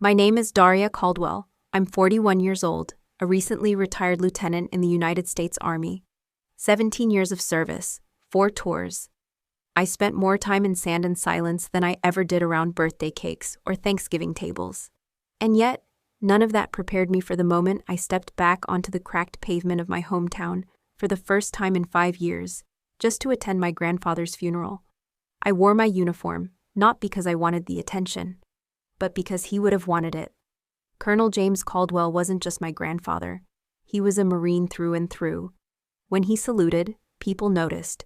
My name is Daria Caldwell. I'm 41 years old, a recently retired lieutenant in the United States Army. 17 years of service, 4 tours. I spent more time in sand and silence than I ever did around birthday cakes or Thanksgiving tables. And yet, none of that prepared me for the moment I stepped back onto the cracked pavement of my hometown for the first time in 5 years, just to attend my grandfather's funeral. I wore my uniform, not because I wanted the attention, but because he would have wanted it. Colonel James Caldwell wasn't just my grandfather. He was a Marine through and through. When he saluted, people noticed.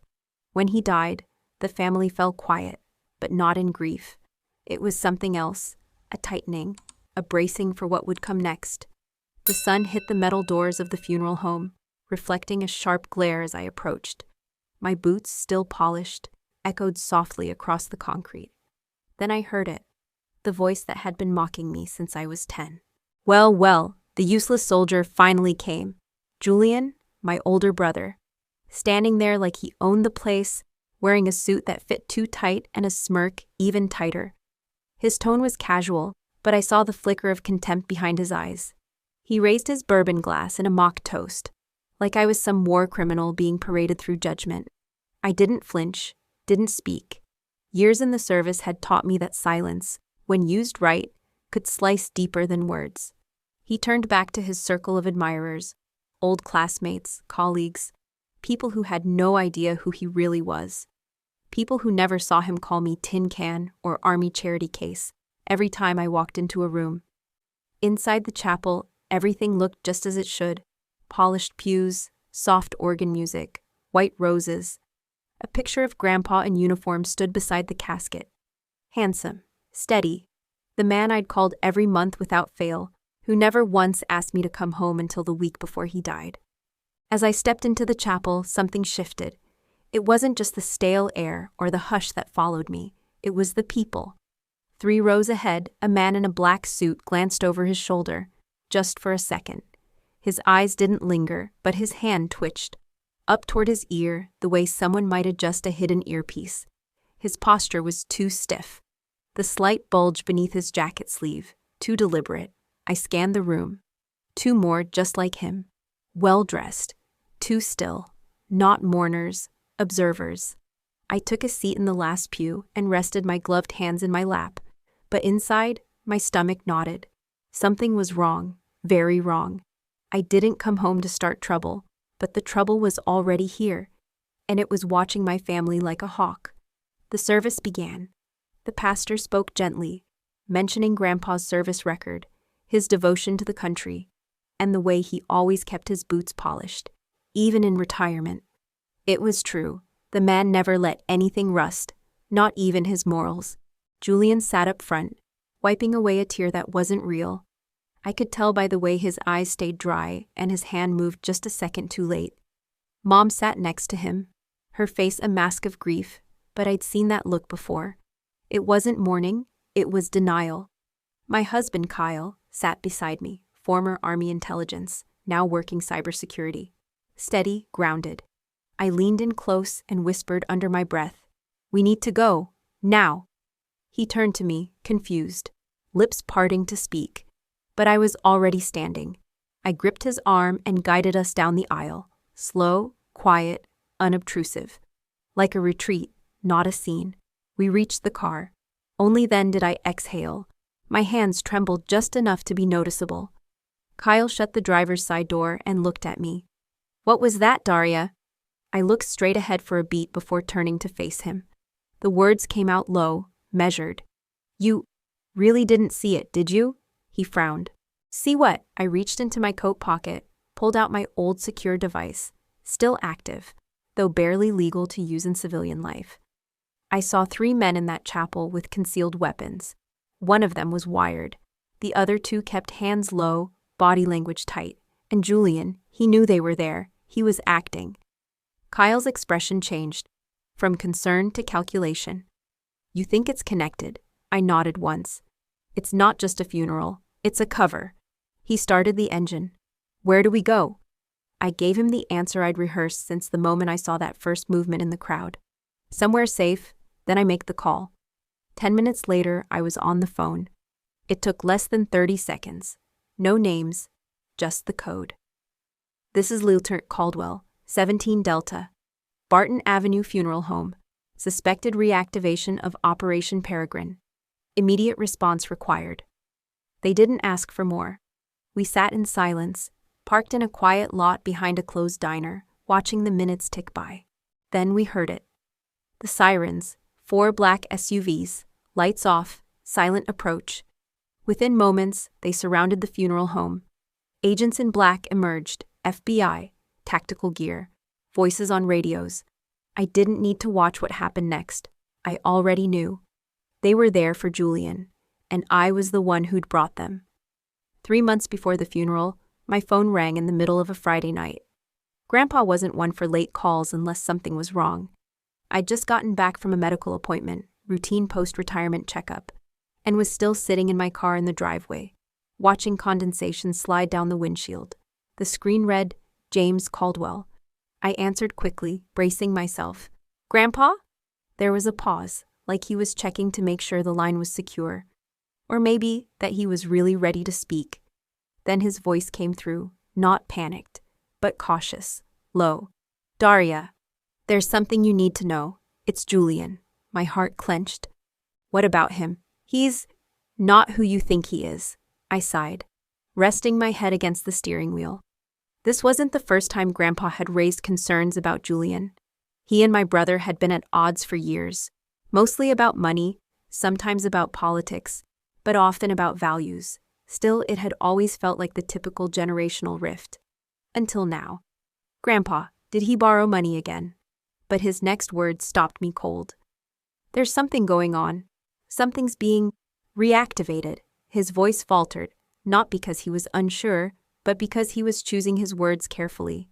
When he died, the family fell quiet, but not in grief. It was something else, a tightening, a bracing for what would come next. The sun hit the metal doors of the funeral home, reflecting a sharp glare as I approached. My boots, still polished, echoed softly across the concrete. Then I heard it, the voice that had been mocking me since I was 10. Well, the useless soldier finally came. Julian, my older brother, standing there like he owned the place, wearing a suit that fit too tight and a smirk even tighter. His tone was casual, but I saw the flicker of contempt behind his eyes. He raised his bourbon glass in a mock toast, like I was some war criminal being paraded through judgment. I didn't flinch, didn't speak. Years in the service had taught me that silence, when used right, could slice deeper than words. He turned back to his circle of admirers, old classmates, colleagues, people who had no idea who he really was. People who never saw him call me tin can or army charity case every time I walked into a room. Inside the chapel, everything looked just as it should. Polished pews, soft organ music, white roses. A picture of Grandpa in uniform stood beside the casket. Handsome, steady, the man I'd called every month without fail, who never once asked me to come home until the week before he died. As I stepped into the chapel, something shifted. It wasn't just the stale air or the hush that followed me. It was the people. 3 rows ahead, a man in a black suit glanced over his shoulder, just for a second. His eyes didn't linger, but his hand twitched. Up toward his ear, the way someone might adjust a hidden earpiece. His posture was too stiff. The slight bulge beneath his jacket sleeve, too deliberate. I scanned the room. 2 more just like him. Well-dressed. Too still. Not mourners, observers. I took a seat in the last pew and rested my gloved hands in my lap. But inside, my stomach knotted. Something was wrong, very wrong. I didn't come home to start trouble, but the trouble was already here, and it was watching my family like a hawk. The service began. The pastor spoke gently, mentioning Grandpa's service record, his devotion to the country, and the way he always kept his boots polished, even in retirement. It was true. The man never let anything rust, not even his morals. Julian sat up front, wiping away a tear that wasn't real. I could tell by the way his eyes stayed dry and his hand moved just a second too late. Mom sat next to him, her face a mask of grief, but I'd seen that look before. It wasn't mourning, it was denial. My husband, Kyle, sat beside me, former Army intelligence, now working cybersecurity. Steady, grounded. I leaned in close and whispered under my breath, "We need to go, now." He turned to me, confused, lips parting to speak. But I was already standing. I gripped his arm and guided us down the aisle, slow, quiet, unobtrusive. Like a retreat, not a scene. We reached the car. Only then did I exhale. My hands trembled just enough to be noticeable. Kyle shut the driver's side door and looked at me. "What was that, Daria?" I looked straight ahead for a beat before turning to face him. The words came out low, measured. "You really didn't see it, did you?" He frowned. "See what?" I reached into my coat pocket, pulled out my old secure device, still active, though barely legal to use in civilian life. I saw 3 men in that chapel with concealed weapons. One of them was wired. The other 2 kept hands low, body language tight. And Julian, he knew they were there. He was acting. Kyle's expression changed, from concern to calculation. "You think it's connected?" I nodded once. "It's not just a funeral. It's a cover." He started the engine. "Where do we go?" I gave him the answer I'd rehearsed since the moment I saw that first movement in the crowd. "Somewhere safe, then I make the call." 10 minutes later, I was on the phone. It took less than 30 seconds. No names, just the code. This is Lieutenant Caldwell, 17 Delta. Barton Avenue Funeral Home. Suspected reactivation of Operation Peregrine. Immediate response required. They didn't ask for more. We sat in silence, parked in a quiet lot behind a closed diner, watching the minutes tick by. Then we heard it. The sirens, 4 black SUVs, lights off, silent approach. Within moments, they surrounded the funeral home. Agents in black emerged, FBI, tactical gear, voices on radios. I didn't need to watch what happened next. I already knew. They were there for Julian, and I was the one who'd brought them. 3 months before the funeral, my phone rang in the middle of a Friday night. Grandpa wasn't one for late calls unless something was wrong. I'd just gotten back from a medical appointment, routine post-retirement checkup, and was still sitting in my car in the driveway, watching condensation slide down the windshield. The screen read, James Caldwell. I answered quickly, bracing myself. Grandpa? There was a pause, like he was checking to make sure the line was secure. Or maybe that he was really ready to speak. Then his voice came through, not panicked, but cautious, low. Daria, there's something you need to know. It's Julian. My heart clenched. What about him? He's not who you think he is, I sighed, resting my head against the steering wheel. This wasn't the first time Grandpa had raised concerns about Julian. He and my brother had been at odds for years, mostly about money, sometimes about politics, but often about values. Still, it had always felt like the typical generational rift. Until now. Grandpa, did he borrow money again? But his next words stopped me cold. There's something going on. Something's being reactivated. His voice faltered, not because he was unsure, but because he was choosing his words carefully.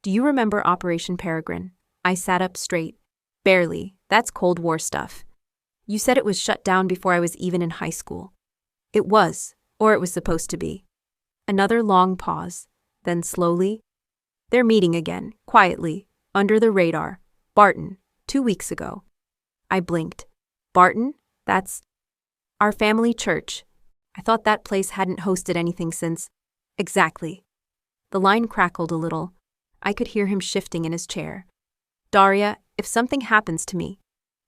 Do you remember Operation Peregrine? I sat up straight. Barely. That's Cold War stuff. You said it was shut down before I was even in high school. It was, or it was supposed to be. Another long pause. Then slowly, they're meeting again, quietly, under the radar. Barton, 2 weeks ago. I blinked. Barton? That's our family church. I thought that place hadn't hosted anything since. Exactly. The line crackled a little. I could hear him shifting in his chair. Daria, if something happens to me,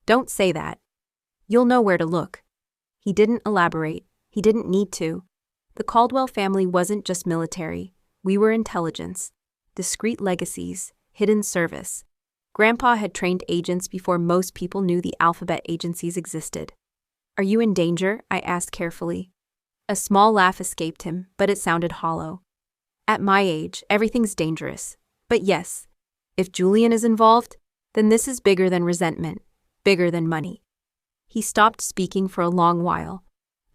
don't say that. You'll know where to look. He didn't elaborate. He didn't need to. The Caldwell family wasn't just military. We were intelligence. Discreet legacies, hidden service. Grandpa had trained agents before most people knew the alphabet agencies existed. Are you in danger? I asked carefully. A small laugh escaped him, but it sounded hollow. At my age, everything's dangerous. But yes, if Julian is involved, then this is bigger than resentment, bigger than money. He stopped speaking for a long while.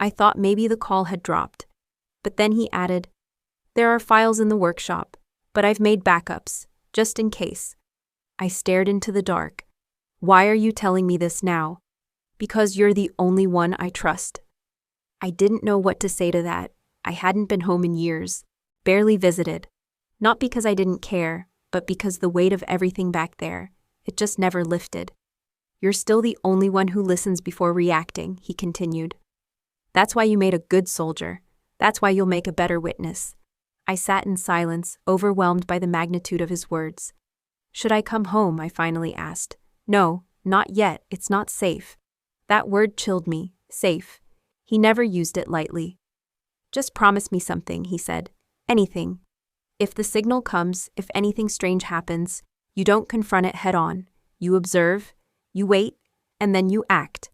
I thought maybe the call had dropped. But then he added, There are files in the workshop, but I've made backups, just in case. I stared into the dark. Why are you telling me this now? Because you're the only one I trust. I didn't know what to say to that. I hadn't been home in years, barely visited. Not because I didn't care, but because the weight of everything back there, it just never lifted. You're still the only one who listens before reacting, he continued. That's why you made a good soldier. That's why you'll make a better witness. I sat in silence, overwhelmed by the magnitude of his words. Should I come home? I finally asked. No, not yet. It's not safe. That word chilled me. Safe. He never used it lightly. Just promise me something, he said. Anything. If the signal comes, if anything strange happens, you don't confront it head on. You observe, you wait, and then you act.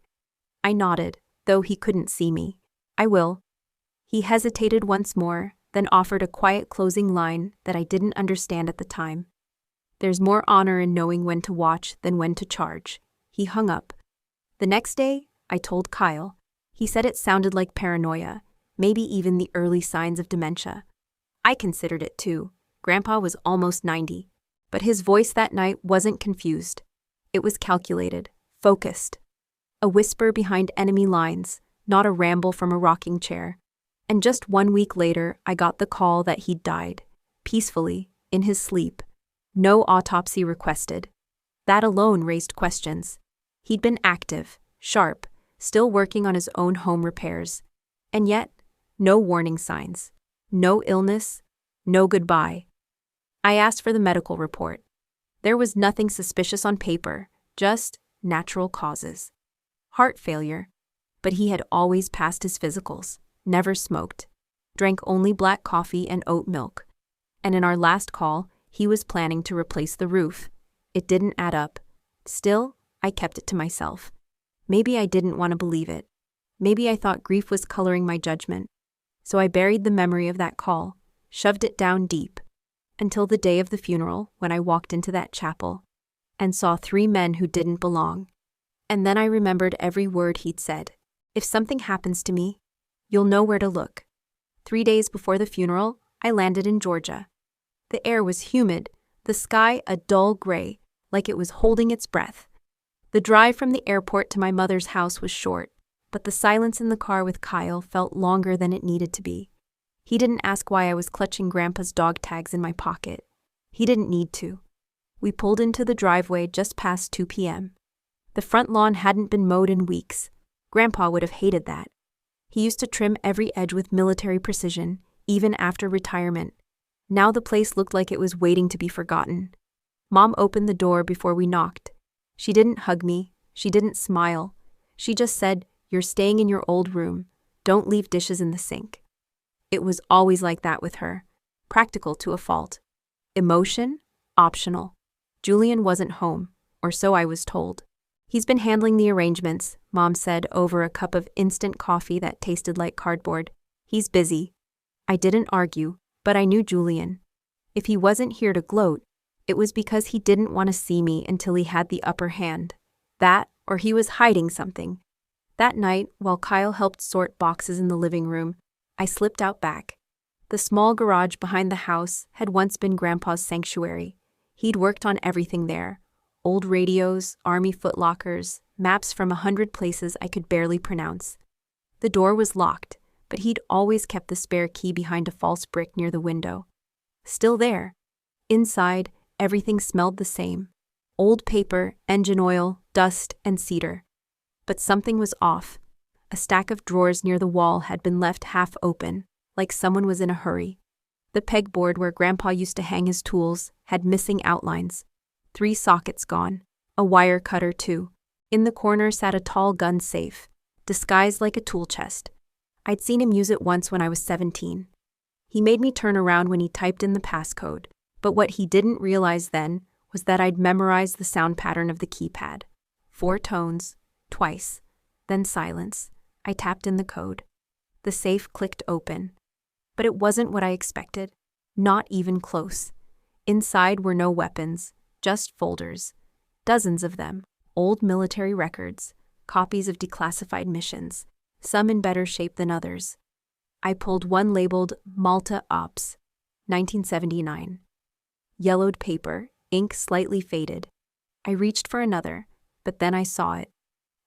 I nodded, though he couldn't see me. I will. He hesitated once more, then offered a quiet closing line that I didn't understand at the time. There's more honor in knowing when to watch than when to charge. He hung up. The next day, I told Kyle. He said it sounded like paranoia, maybe even the early signs of dementia. I considered it too. Grandpa was almost 90, but his voice that night wasn't confused. It was calculated, focused. A whisper behind enemy lines, not a ramble from a rocking chair. And just 1 week later, I got the call that he'd died, peacefully, in his sleep. No autopsy requested. That alone raised questions. He'd been active, sharp, still working on his own home repairs. And yet, no warning signs, no illness, no goodbye. I asked for the medical report. There was nothing suspicious on paper, just natural causes. Heart failure, but he had always passed his physicals, never smoked, drank only black coffee and oat milk. And in our last call, he was planning to replace the roof. It didn't add up. Still, I kept it to myself. Maybe I didn't want to believe it. Maybe I thought grief was coloring my judgment. So I buried the memory of that call, shoved it down deep, until the day of the funeral when I walked into that chapel and saw 3 men who didn't belong. And then I remembered every word he'd said. If something happens to me, you'll know where to look. 3 days before the funeral, I landed in Georgia. The air was humid, the sky a dull gray, like it was holding its breath. The drive from the airport to my mother's house was short, but the silence in the car with Kyle felt longer than it needed to be. He didn't ask why I was clutching Grandpa's dog tags in my pocket. He didn't need to. We pulled into the driveway just past 2 p.m. The front lawn hadn't been mowed in weeks. Grandpa would have hated that. He used to trim every edge with military precision, even after retirement. Now the place looked like it was waiting to be forgotten. Mom opened the door before we knocked. She didn't hug me. She didn't smile. She just said, "You're staying in your old room. Don't leave dishes in the sink." It was always like that with her. Practical to a fault. Emotion? Optional. Julian wasn't home, or so I was told. He's been handling the arrangements, Mom said over a cup of instant coffee that tasted like cardboard. He's busy. I didn't argue, but I knew Julian. If he wasn't here to gloat, it was because he didn't want to see me until he had the upper hand. That, or he was hiding something. That night, while Kyle helped sort boxes in the living room, I slipped out back. The small garage behind the house had once been Grandpa's sanctuary. He'd worked on everything there. Old radios, army footlockers, maps from 100 places I could barely pronounce. The door was locked, but he'd always kept the spare key behind a false brick near the window. Still there. Inside, everything smelled the same. Old paper, engine oil, dust, and cedar. But something was off. A stack of drawers near the wall had been left half open, like someone was in a hurry. The pegboard where Grandpa used to hang his tools had missing outlines. 3 sockets gone. A wire cutter, too. In the corner sat a tall gun safe, disguised like a tool chest. I'd seen him use it once when I was 17. He made me turn around when he typed in the passcode, but what he didn't realize then was that I'd memorized the sound pattern of the keypad. 4 tones, twice, then silence. I tapped in the code. The safe clicked open. But it wasn't what I expected. Not even close. Inside were no weapons, just folders. Dozens of them. Old military records, copies of declassified missions, some in better shape than others. I pulled one labeled Malta Ops, 1979. Yellowed paper, ink slightly faded. I reached for another, but then I saw it.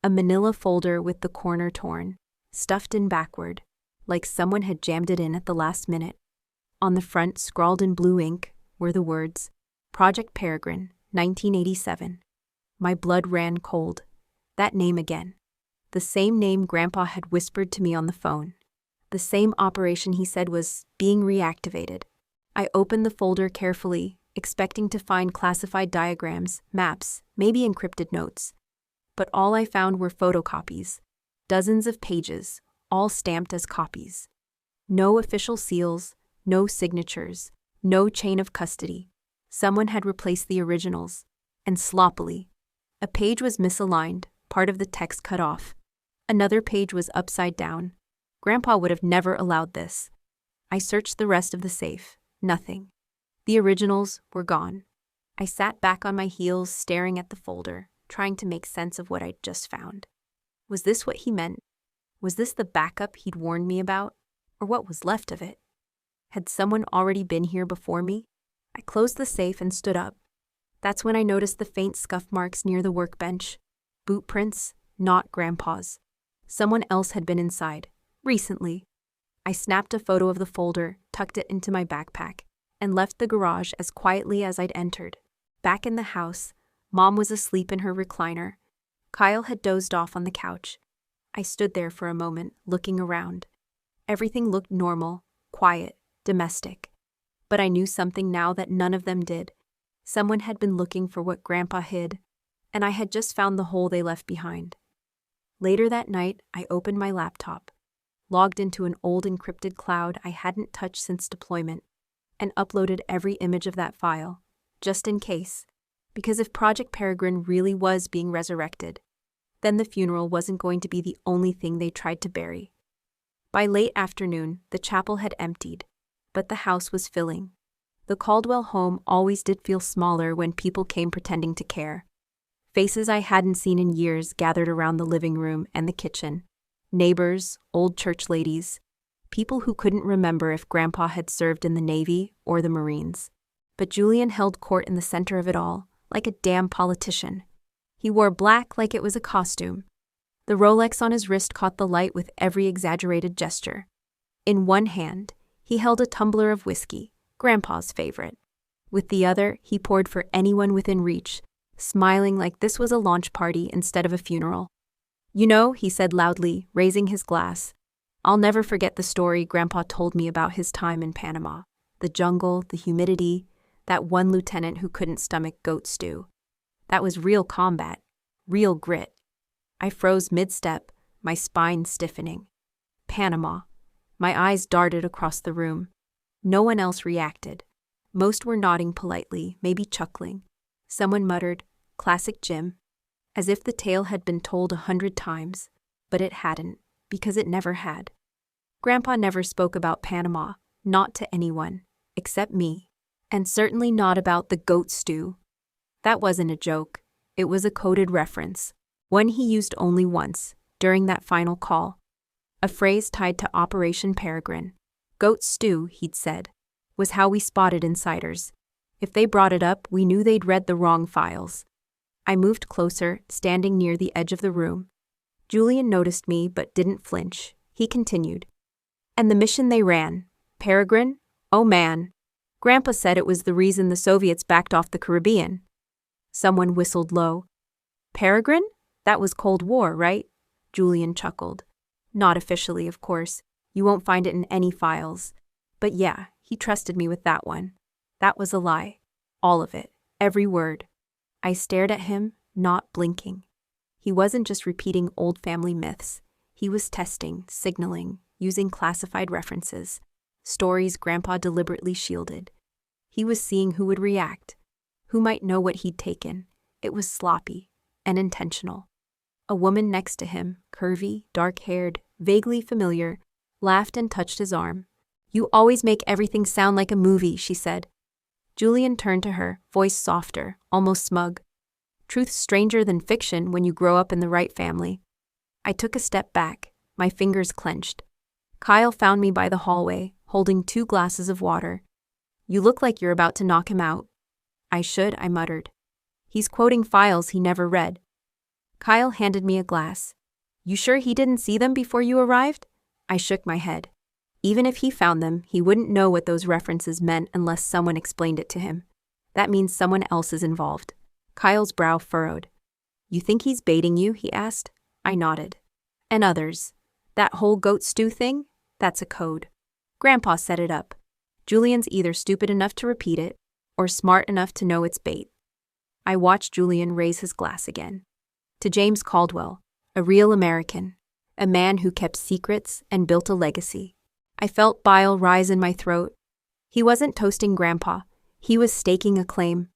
A manila folder with the corner torn, stuffed in backward, like someone had jammed it in at the last minute. On the front, scrawled in blue ink, were the words, Project Peregrine, 1987. My blood ran cold. That name again. The same name Grandpa had whispered to me on the phone. The same operation he said was being reactivated. I opened the folder carefully, expecting to find classified diagrams, maps, maybe encrypted notes. But all I found were photocopies. Dozens of pages, all stamped as copies. No official seals, no signatures, no chain of custody. Someone had replaced the originals, and sloppily. A page was misaligned, part of the text cut off. Another page was upside down. Grandpa would have never allowed this. I searched the rest of the safe. Nothing. The originals were gone. I sat back on my heels, staring at the folder, trying to make sense of what I'd just found. Was this what he meant? Was this the backup he'd warned me about? Or what was left of it? Had someone already been here before me? I closed the safe and stood up. That's when I noticed the faint scuff marks near the workbench. Boot prints, not Grandpa's. Someone else had been inside, recently. I snapped a photo of the folder, tucked it into my backpack, and left the garage as quietly as I'd entered. Back in the house, Mom was asleep in her recliner. Kyle had dozed off on the couch. I stood there for a moment, looking around. Everything looked normal, quiet, domestic. But I knew something now that none of them did. Someone had been looking for what Grandpa hid, and I had just found the hole they left behind. Later that night, I opened my laptop, logged into an old encrypted cloud I hadn't touched since deployment, and uploaded every image of that file, just in case. Because if Project Peregrine really was being resurrected, then the funeral wasn't going to be the only thing they tried to bury. By late afternoon, the chapel had emptied, but the house was filling. The Caldwell home always did feel smaller when people came pretending to care. Faces I hadn't seen in years gathered around the living room and the kitchen. Neighbors, old church ladies, people who couldn't remember if Grandpa had served in the Navy or the Marines. But Julian held court in the center of it all, like a damn politician. He wore black like it was a costume. The Rolex on his wrist caught the light with every exaggerated gesture. In one hand, he held a tumbler of whiskey, Grandpa's favorite. With the other, he poured for anyone within reach, smiling like this was a launch party instead of a funeral. "You know," he said loudly, raising his glass, "I'll never forget the story Grandpa told me about his time in Panama. The jungle, the humidity, that one lieutenant who couldn't stomach goat stew. That was real combat, real grit." I froze mid-step, my spine stiffening. Panama. My eyes darted across the room. No one else reacted. Most were nodding politely, maybe chuckling. Someone muttered, "Classic Jim," as if the tale had been told 100 times, but it hadn't, because it never had. Grandpa never spoke about Panama, not to anyone, except me, and certainly not about the goat stew. That wasn't a joke. It was a coded reference, one he used only once, during that final call. A phrase tied to Operation Peregrine. Goat stew, he'd said, was how we spotted insiders. If they brought it up, we knew they'd read the wrong files. I moved closer, standing near the edge of the room. Julian noticed me but didn't flinch. He continued. "And the mission they ran, Peregrine? Oh man. Grandpa said it was the reason the Soviets backed off the Caribbean." Someone whistled low. "Peregrine? That was Cold War, right?" Julian chuckled. "Not officially, of course. You won't find it in any files. But yeah, he trusted me with that one. That was a lie. All of it. Every word." I stared at him, not blinking. He wasn't just repeating old family myths. He was testing, signaling, using classified references, stories Grandpa deliberately shielded. He was seeing who would react, who might know what he'd taken. It was sloppy and intentional. A woman next to him, curvy, dark-haired, vaguely familiar, laughed and touched his arm. "You always make everything sound like a movie," she said. Julian turned to her, voice softer, almost smug. "Truth's stranger than fiction when you grow up in the right family." I took a step back, my fingers clenched. Kyle found me by the hallway, holding 2 glasses of water. "You look like you're about to knock him out." "I should," I muttered. "He's quoting files he never read." Kyle handed me a glass. "You sure he didn't see them before you arrived?" I shook my head. Even if he found them, he wouldn't know what those references meant unless someone explained it to him. That means someone else is involved. Kyle's brow furrowed. "You think he's baiting you?" he asked. I nodded. "And others. That whole goat stew thing? That's a code. Grandpa set it up. Julian's either stupid enough to repeat it, or smart enough to know it's bait." I watched Julian raise his glass again. "To James Caldwell, a real American, a man who kept secrets and built a legacy." I felt bile rise in my throat. He wasn't toasting Grandpa. He was staking a claim.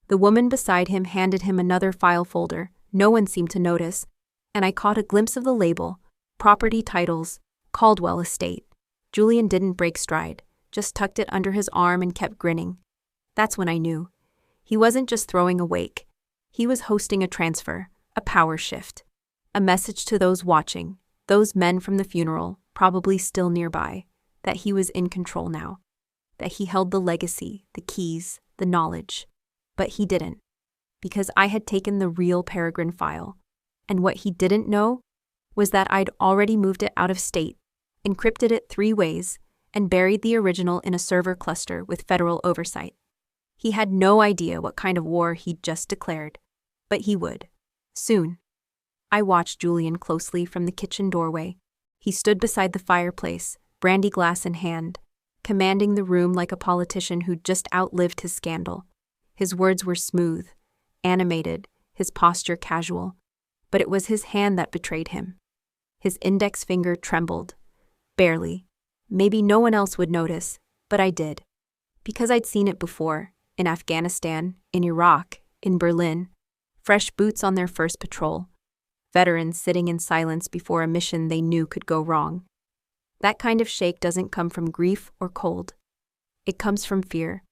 The woman beside him handed him another file folder. No one seemed to notice, and I caught a glimpse of the label, property titles, Caldwell Estate. Julian didn't break stride, just tucked it under his arm and kept grinning. That's when I knew. He wasn't just throwing a wake. He was hosting a transfer, a power shift. A message to those watching, those men from the funeral, probably still nearby, that he was in control now. That he held the legacy, the keys, the knowledge. But he didn't. Because I had taken the real Peregrine file. And what he didn't know was that I'd already moved it out of state, encrypted it 3 ways, and buried the original in a server cluster with federal oversight. He had no idea what kind of war he'd just declared. But he would. Soon. I watched Julian closely from the kitchen doorway. He stood beside the fireplace, brandy glass in hand, commanding the room like a politician who'd just outlived his scandal. His words were smooth, animated, his posture casual, but it was his hand that betrayed him. His index finger trembled. Barely. Maybe no one else would notice, but I did. Because I'd seen it before, in Afghanistan, in Iraq, in Berlin. Fresh boots on their first patrol. Veterans sitting in silence before a mission they knew could go wrong. That kind of shake doesn't come from grief or cold. It comes from fear.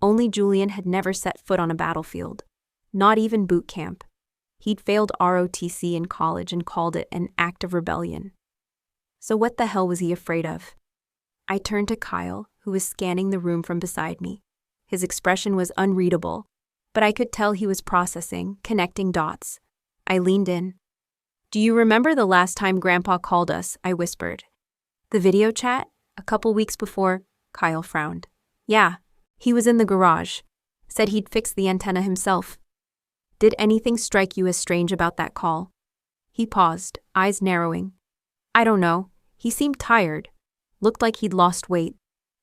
Only Julian had never set foot on a battlefield. Not even boot camp. He'd failed ROTC in college and called it an act of rebellion. So what the hell was he afraid of? I turned to Kyle, who was scanning the room from beside me. His expression was unreadable, but I could tell he was processing, connecting dots. I leaned in. "Do you remember the last time Grandpa called us?" I whispered. "The video chat? A couple weeks before?" Kyle frowned. "Yeah, he was in the garage. Said he'd fix the antenna himself." "Did anything strike you as strange about that call?" He paused, eyes narrowing. "I don't know. He seemed tired. Looked like he'd lost weight."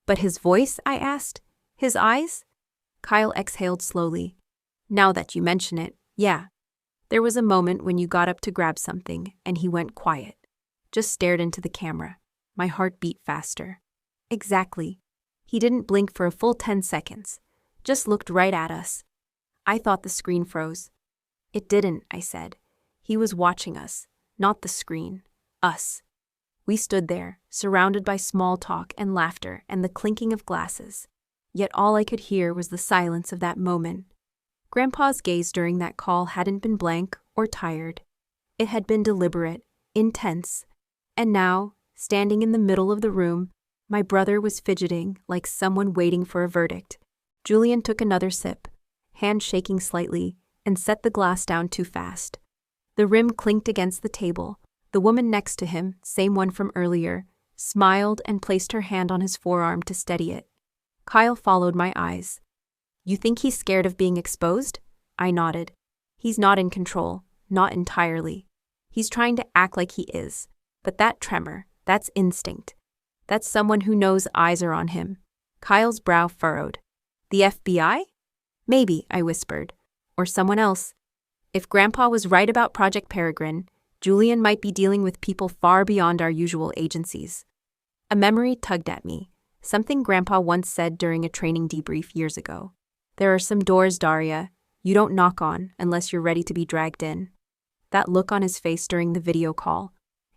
"But his voice?" I asked. "His eyes?" Kyle exhaled slowly. "Now that you mention it, yeah. There was a moment when you got up to grab something, and he went quiet. Just stared into the camera. My heart beat faster." "Exactly. He didn't blink for a full 10 seconds. Just looked right at us." I thought the screen froze. "It didn't," I said. "He was watching us, not the screen. Us." We stood there, surrounded by small talk and laughter and the clinking of glasses. Yet all I could hear was the silence of that moment. Grandpa's gaze during that call hadn't been blank or tired. It had been deliberate, intense. And now, standing in the middle of the room, my brother was fidgeting like someone waiting for a verdict. Julian took another sip, hand shaking slightly, and set the glass down too fast. The rim clinked against the table. The woman next to him, same one from earlier, smiled and placed her hand on his forearm to steady it. Kyle followed my eyes. "You think he's scared of being exposed?" I nodded. "He's not in control, not entirely. He's trying to act like he is. But that tremor, that's instinct. That's someone who knows eyes are on him." Kyle's brow furrowed. "The FBI?" "Maybe," I whispered. "Or someone else. If Grandpa was right about Project Peregrine, Julian might be dealing with people far beyond our usual agencies." A memory tugged at me, something Grandpa once said during a training debrief years ago. "There are some doors, Daria, you don't knock on unless you're ready to be dragged in." That look on his face during the video call,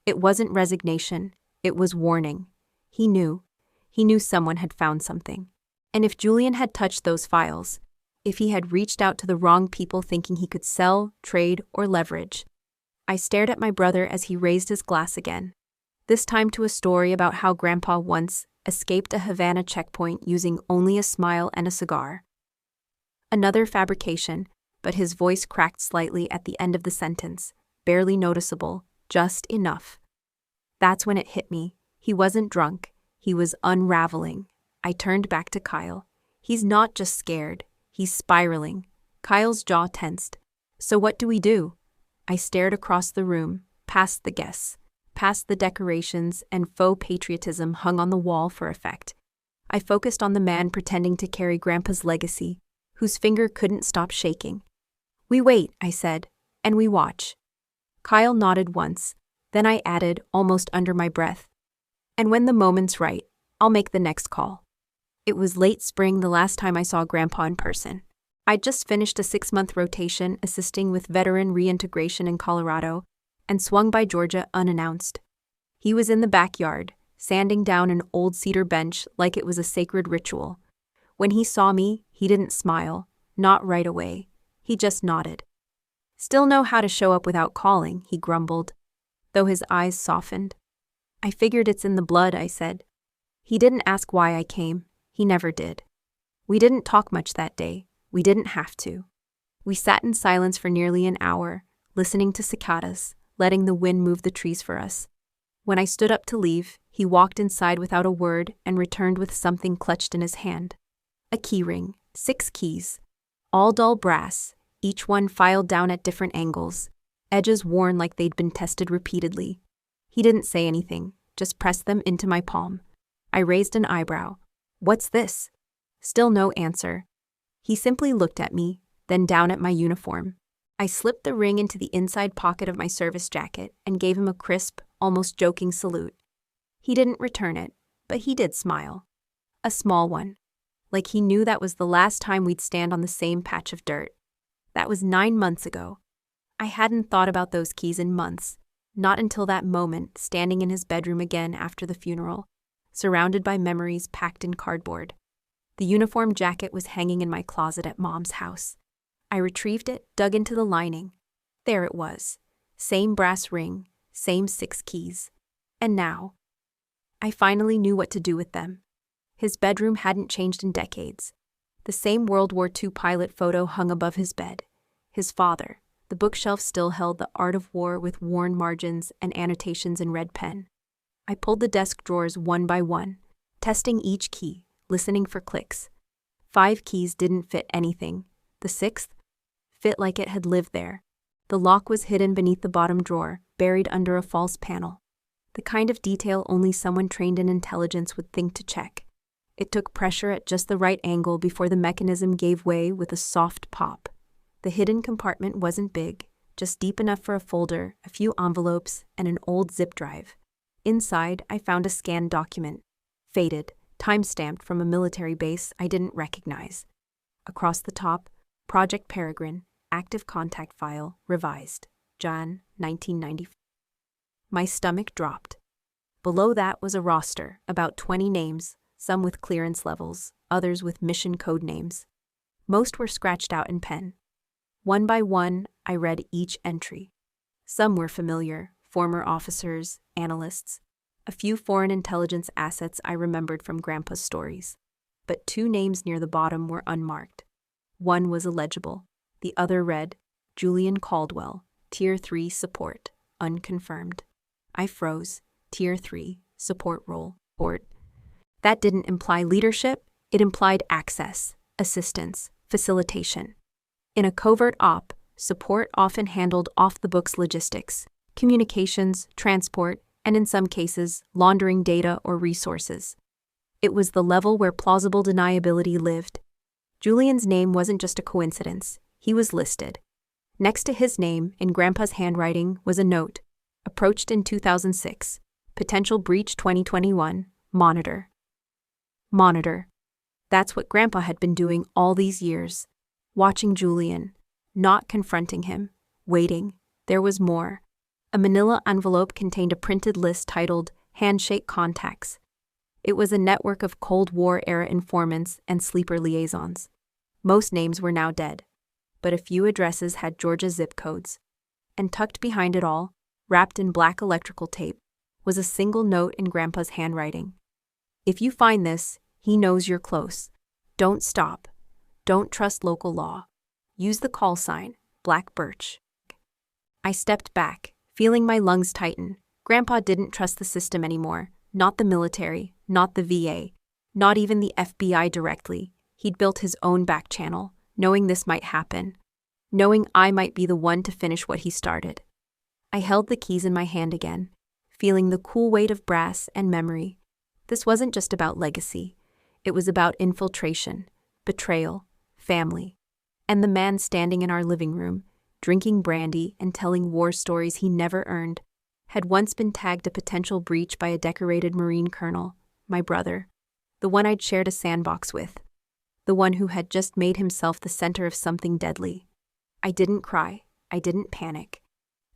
it wasn't resignation, it was warning. He knew. He knew someone had found something. And if Julian had touched those files, if he had reached out to the wrong people thinking he could sell, trade, or leverage. I stared at my brother as he raised his glass again, this time to a story about how Grandpa once escaped a Havana checkpoint using only a smile and a cigar. Another fabrication, but his voice cracked slightly at the end of the sentence, barely noticeable, just enough. That's when it hit me. He wasn't drunk. He was unraveling. I turned back to Kyle. He's not just scared. He's spiraling. Kyle's jaw tensed. "So what do we do?" I stared across the room, past the guests, past the decorations and faux patriotism hung on the wall for effect. I focused on the man pretending to carry Grandpa's legacy, whose finger couldn't stop shaking. "We wait," I said, "and we watch." Kyle nodded once, then I added, almost under my breath, "And when the moment's right, I'll make the next call." It was late spring the last time I saw Grandpa in person. I'd just finished a 6-month rotation assisting with veteran reintegration in Colorado and swung by Georgia unannounced. He was in the backyard, sanding down an old cedar bench like it was a sacred ritual. When he saw me, he didn't smile, not right away. He just nodded. "Still know how to show up without calling," he grumbled, though his eyes softened. "I figured it's in the blood," I said. He didn't ask why I came. He never did. We didn't talk much that day. We didn't have to. We sat in silence for nearly an hour, listening to cicadas, letting the wind move the trees for us. When I stood up to leave, he walked inside without a word and returned with something clutched in his hand. A key ring, 6 keys, all dull brass, each one filed down at different angles, edges worn like they'd been tested repeatedly. He didn't say anything, just pressed them into my palm. I raised an eyebrow. "What's this?" Still no answer. He simply looked at me, then down at my uniform. I slipped the ring into the inside pocket of my service jacket and gave him a crisp, almost joking salute. He didn't return it, but he did smile. A small one. Like he knew that was the last time we'd stand on the same patch of dirt. That was 9 months ago. I hadn't thought about those keys in months, not until that moment, standing in his bedroom again after the funeral, surrounded by memories packed in cardboard. The uniform jacket was hanging in my closet at Mom's house. I retrieved it, dug into the lining. There it was. Same brass ring, same 6 keys. And now, I finally knew what to do with them. His bedroom hadn't changed in decades. The same World War II pilot photo hung above his bed. His father. The bookshelf still held The Art of War with worn margins and annotations in red pen. I pulled the desk drawers one by one, testing each key, listening for clicks. 5 keys didn't fit anything. The 6th fit like it had lived there. The lock was hidden beneath the bottom drawer, buried under a false panel. The kind of detail only someone trained in intelligence would think to check. It took pressure at just the right angle before the mechanism gave way with a soft pop. The hidden compartment wasn't big, just deep enough for a folder, a few envelopes, and an old zip drive. Inside, I found a scanned document. Faded, time-stamped from a military base I didn't recognize. Across the top, Project Peregrine, active contact file, revised. Jan, 1994. My stomach dropped. Below that was a roster, about 20 names, some with clearance levels, others with mission code names. Most were scratched out in pen. One by one, I read each entry. Some were familiar, former officers, analysts, a few foreign intelligence assets I remembered from Grandpa's stories. But 2 names near the bottom were unmarked. One was illegible. The other read, Julian Caldwell, Tier 3 support, unconfirmed. I froze. Tier 3, support role. That didn't imply leadership, it implied access, assistance, facilitation. In a covert op, support often handled off-the-books logistics, communications, transport, and in some cases, laundering data or resources. It was the level where plausible deniability lived. Julian's name wasn't just a coincidence, he was listed. Next to his name, in Grandpa's handwriting, was a note. Approached in 2006. Potential breach 2021. Monitor. Monitor. That's what Grandpa had been doing all these years. Watching Julian. Not confronting him. Waiting. There was more. A manila envelope contained a printed list titled Handshake Contacts. It was a network of Cold War-era informants and sleeper liaisons. Most names were now dead, but a few addresses had Georgia zip codes. And tucked behind it all, wrapped in black electrical tape, was a single note in Grandpa's handwriting. If you find this, he knows you're close. Don't stop. Don't trust local law. Use the call sign, Black Birch. I stepped back, feeling my lungs tighten. Grandpa didn't trust the system anymore. Not the military, not the VA, not even the FBI directly. He'd built his own back channel, knowing this might happen. Knowing I might be the one to finish what he started. I held the keys in my hand again, feeling the cool weight of brass and memory. This wasn't just about legacy. It was about infiltration, betrayal, family. And the man standing in our living room, drinking brandy and telling war stories he never earned, had once been tagged a potential breach by a decorated Marine colonel, my brother, the one I'd shared a sandbox with, the one who had just made himself the center of something deadly. I didn't cry. I didn't panic.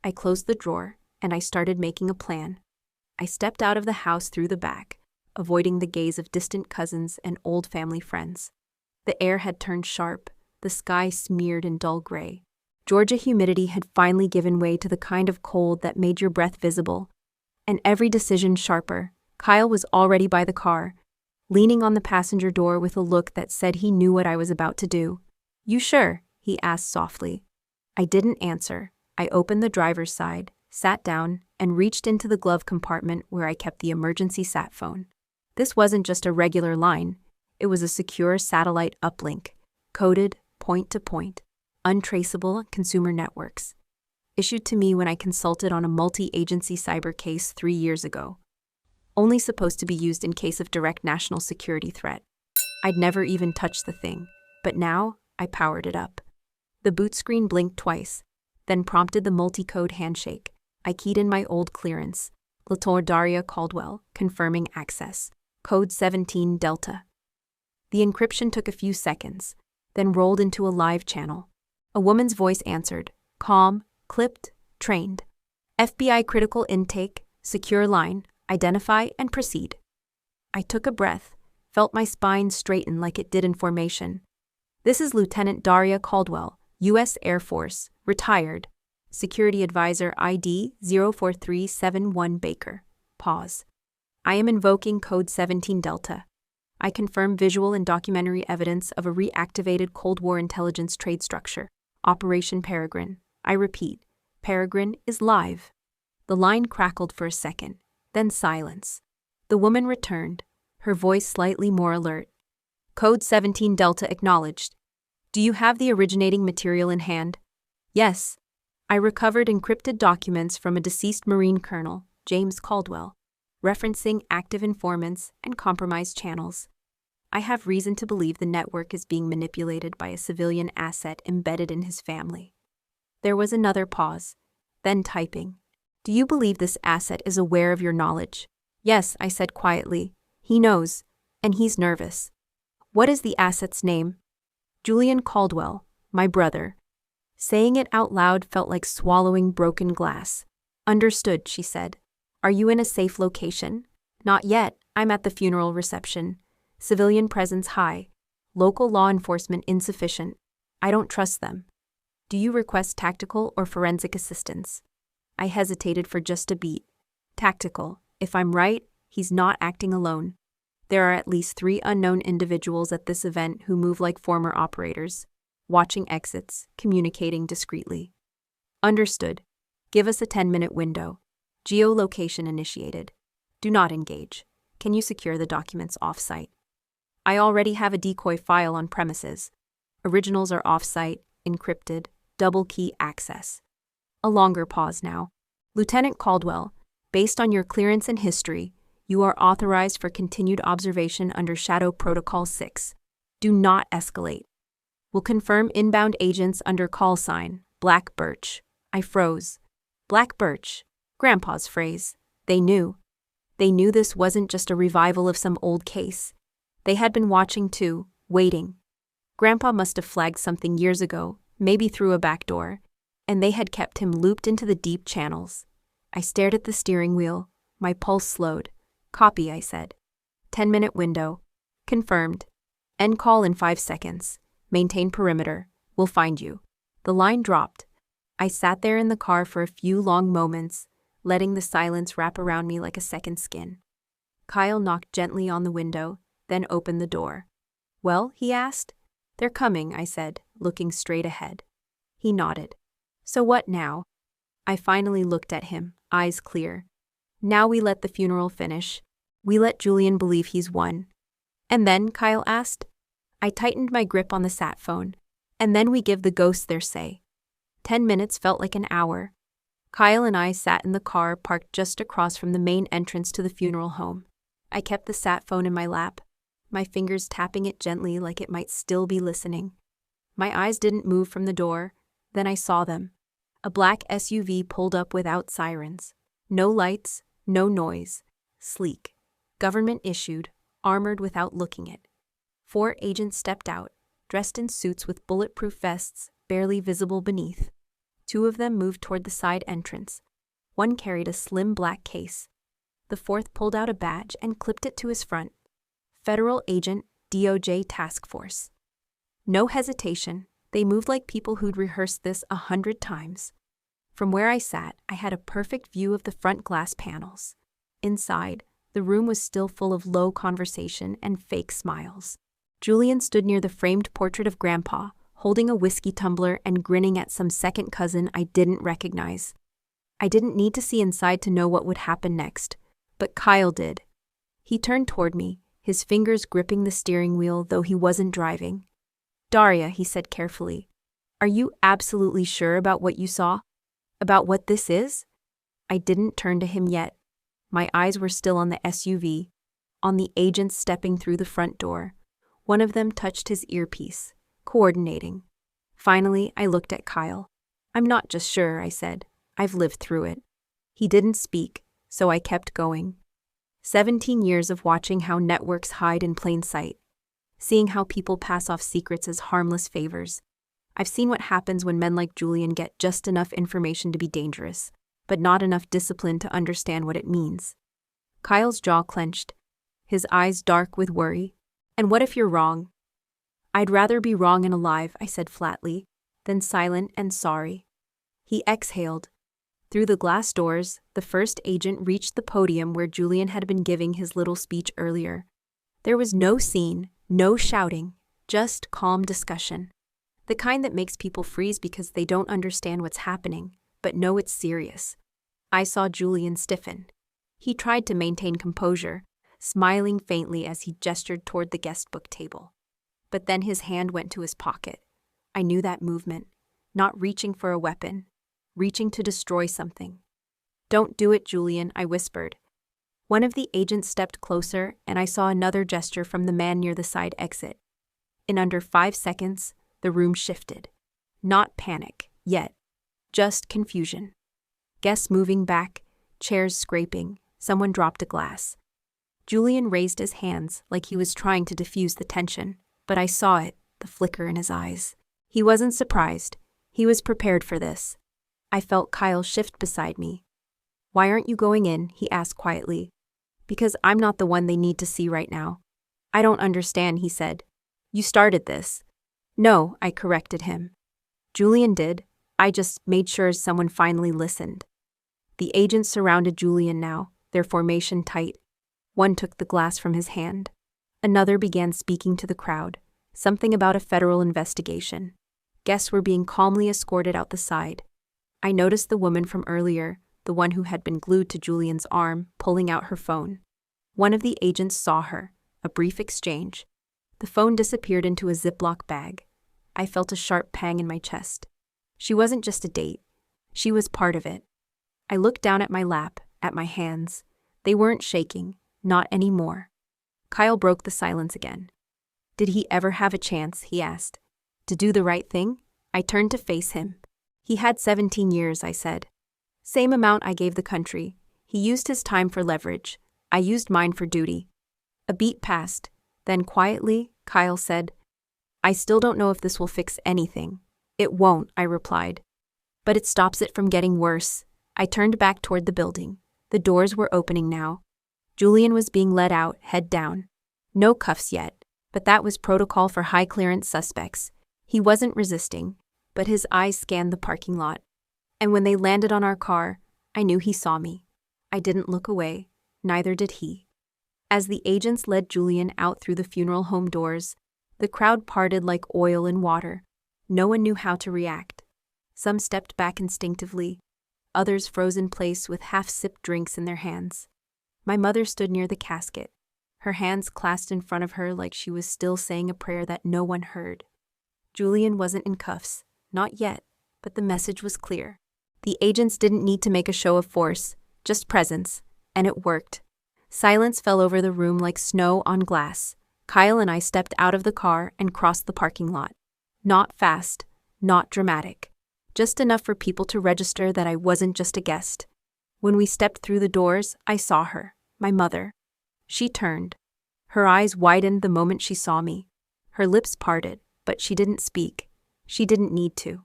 I closed the drawer, and I started making a plan. I stepped out of the house through the back, avoiding the gaze of distant cousins and old family friends. The air had turned sharp, the sky smeared in dull gray. Georgia humidity had finally given way to the kind of cold that made your breath visible, and every decision sharper. Kyle was already by the car, leaning on the passenger door with a look that said he knew what I was about to do. "You sure?" he asked softly. I didn't answer. I opened the driver's side, sat down, and reached into the glove compartment where I kept the emergency sat phone. This wasn't just a regular line. It was a secure satellite uplink, coded point-to-point, untraceable consumer networks. Issued to me when I consulted on a multi-agency cyber case 3 years ago. only supposed to be used in case of direct national security threat. I'd never even touched the thing, but now I powered it up. The boot screen blinked twice, then prompted the multi-code handshake. I keyed in my old clearance, Daria Caldwell, confirming access, code 17 Delta. The encryption took a few seconds, then rolled into a live channel. A woman's voice answered, calm, clipped, trained. FBI critical intake, secure line, identify and proceed. I took a breath, felt my spine straighten like it did in formation. This is Lieutenant Daria Caldwell, U.S. Air Force, retired. Security Advisor ID 04371 Baker. Pause. I am invoking Code 17 Delta. I confirm visual and documentary evidence of a reactivated Cold War intelligence trade structure, Operation Peregrine. I repeat, Peregrine is live. The line crackled for a second, then silence. The woman returned, her voice slightly more alert. Code 17 Delta acknowledged. Do you have the originating material in hand? Yes. I recovered encrypted documents from a deceased Marine Colonel, James Caldwell, referencing active informants and compromised channels. I have reason to believe the network is being manipulated by a civilian asset embedded in his family. There was another pause, then typing. Do you believe this asset is aware of your knowledge? Yes, I said quietly. He knows, and he's nervous. What is the asset's name? Julian Caldwell, my brother. Saying it out loud felt like swallowing broken glass. Understood, she said. Are you in a safe location? Not yet, I'm at the funeral reception. Civilian presence high. Local law enforcement insufficient. I don't trust them. Do you request tactical or forensic assistance? I hesitated for just a beat. Tactical. If I'm right, he's not acting alone. There are at least 3 unknown individuals at this event who move like former operators, watching exits, communicating discreetly. Understood. Give us a 10-minute window. Geolocation initiated. Do not engage. Can you secure the documents off-site? I already have a decoy file on premises. Originals are off-site, encrypted, double-key access. A longer pause now. Lieutenant Caldwell, based on your clearance and history, you are authorized for continued observation under Shadow Protocol 6. Do not escalate. Will confirm inbound agents under call sign, Black Birch. I froze. Black Birch. Grandpa's phrase. They knew. They knew this wasn't just a revival of some old case. They had been watching too, waiting. Grandpa must have flagged something years ago, maybe through a back door, and they had kept him looped into the deep channels. I stared at the steering wheel. My pulse slowed. Copy, I said. 10-minute window. Confirmed. End call in 5 seconds. Maintain perimeter. We'll find you. The line dropped. I sat there in the car for a few long moments, letting the silence wrap around me like a second skin. Kyle knocked gently on the window, then opened the door. Well, he asked. They're coming, I said, looking straight ahead. He nodded. So what now? I finally looked at him, eyes clear. Now we let the funeral finish. We let Julian believe he's won. And then, Kyle asked. I tightened my grip on the sat phone. And then we give the ghosts their say. 10 minutes felt like an hour. Kyle and I sat in the car parked just across from the main entrance to the funeral home. I kept the sat phone in my lap, my fingers tapping it gently like it might still be listening. My eyes didn't move from the door. Then I saw them. A black SUV pulled up without sirens. No lights, no noise. Sleek. Government issued, armored without looking it. 4 agents stepped out, dressed in suits with bulletproof vests, barely visible beneath. 2 of them moved toward the side entrance. 1 carried a slim black case. The 4th pulled out a badge and clipped it to his front. Federal Agent, DOJ Task Force. No hesitation, they moved like people who'd rehearsed this 100 times. From where I sat, I had a perfect view of the front glass panels. Inside, the room was still full of low conversation and fake smiles. Julian stood near the framed portrait of Grandpa, holding a whiskey tumbler and grinning at some second cousin I didn't recognize. I didn't need to see inside to know what would happen next, but Kyle did. He turned toward me, his fingers gripping the steering wheel though he wasn't driving. Daria, he said carefully, are you absolutely sure about what you saw? About what this is? I didn't turn to him yet. My eyes were still on the SUV, on the agents stepping through the front door. One of them touched his earpiece, coordinating. Finally, I looked at Kyle. "I'm not just sure," I said. "I've lived through it." He didn't speak, so I kept going. 17 years of watching how networks hide in plain sight, seeing how people pass off secrets as harmless favors. I've seen what happens when men like Julian get just enough information to be dangerous, but not enough discipline to understand what it means. Kyle's jaw clenched, his eyes dark with worry. "And what if you're wrong?" "I'd rather be wrong and alive," I said flatly, than silent and sorry. He exhaled. Through the glass doors, the first agent reached the podium where Julian had been giving his little speech earlier. There was no scene, no shouting, just calm discussion. The kind that makes people freeze because they don't understand what's happening, but know it's serious. I saw Julian stiffen. He tried to maintain composure, smiling faintly as he gestured toward the guestbook table. But then his hand went to his pocket. I knew that movement, not reaching for a weapon, reaching to destroy something. "Don't do it, Julian," I whispered. One of the agents stepped closer, and I saw another gesture from the man near the side exit. In under 5 seconds, the room shifted. Not panic, yet. Just confusion. Guests moving back, chairs scraping, someone dropped a glass. Julian raised his hands like he was trying to diffuse the tension, but I saw it, the flicker in his eyes. He wasn't surprised. He was prepared for this. I felt Kyle shift beside me. "Why aren't you going in?" he asked quietly. "Because I'm not the one they need to see right now." "I don't understand," he said. "You started this." "No," I corrected him. "Julian did. I just made sure someone finally listened." The agents surrounded Julian now, their formation tight. One took the glass from his hand. Another began speaking to the crowd, something about a federal investigation. Guests were being calmly escorted out the side. I noticed the woman from earlier, the one who had been glued to Julian's arm, pulling out her phone. One of the agents saw her, a brief exchange. The phone disappeared into a Ziploc bag. I felt a sharp pang in my chest. She wasn't just a date. She was part of it. I looked down at my lap, at my hands. They weren't shaking, not anymore. Kyle broke the silence again. "Did he ever have a chance," he asked, "to do the right thing?" I turned to face him. "He had 17 years, I said. "Same amount I gave the country. He used his time for leverage. I used mine for duty." A beat passed. Then quietly, Kyle said, "I still don't know if this will fix anything." "It won't," I replied. "But it stops it from getting worse." I turned back toward the building. The doors were opening now. Julian was being led out, head down. No cuffs yet, but that was protocol for high-clearance suspects. He wasn't resisting, but his eyes scanned the parking lot. And when they landed on our car, I knew he saw me. I didn't look away, neither did he. As the agents led Julian out through the funeral home doors, the crowd parted like oil in water. No one knew how to react. Some stepped back instinctively, others froze in place with half-sipped drinks in their hands. My mother stood near the casket, her hands clasped in front of her like she was still saying a prayer that no one heard. Julian wasn't in cuffs, not yet, but the message was clear. The agents didn't need to make a show of force, just presence, and it worked. Silence fell over the room like snow on glass. Kyle and I stepped out of the car and crossed the parking lot. Not fast, not dramatic. Just enough for people to register that I wasn't just a guest. When we stepped through the doors, I saw her, my mother. She turned. Her eyes widened the moment she saw me. Her lips parted, but she didn't speak. She didn't need to.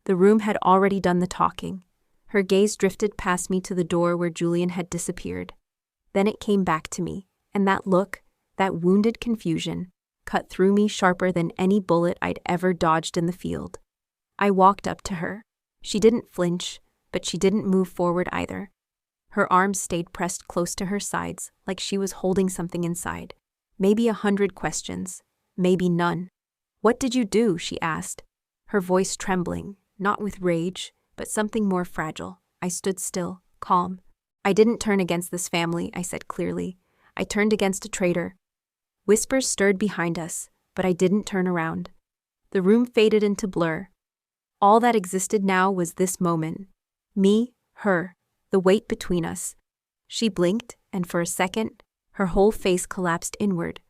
The room had already done the talking. Her gaze drifted past me to the door where Julian had disappeared. Then it came back to me, and that look, that wounded confusion, cut through me sharper than any bullet I'd ever dodged in the field. I walked up to her. She didn't flinch, but she didn't move forward either. Her arms stayed pressed close to her sides, like she was holding something inside. Maybe 100 questions, maybe none. "What did you do?" she asked, her voice trembling, not with rage, but something more fragile. I stood still, calm. "I didn't turn against this family," I said clearly. "I turned against a traitor." Whispers stirred behind us, but I didn't turn around. The room faded into blur. All that existed now was this moment. Me, her, the weight between us. She blinked, and for a second, her whole face collapsed inward.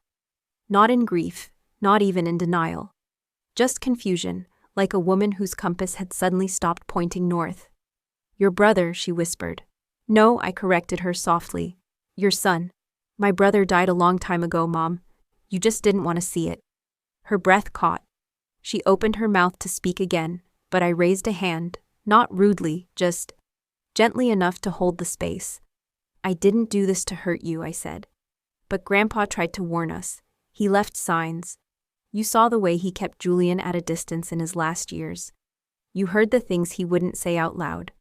Not in grief, not even in denial. Just confusion, like a woman whose compass had suddenly stopped pointing north. "Your brother," she whispered. "No," I corrected her softly. "Your son. My brother died a long time ago, Mom. You just didn't want to see it." Her breath caught. She opened her mouth to speak again, but I raised a hand, not rudely, just gently enough to hold the space. "I didn't do this to hurt you," I said. "But Grandpa tried to warn us. He left signs. You saw the way he kept Julian at a distance in his last years. You heard the things he wouldn't say out loud.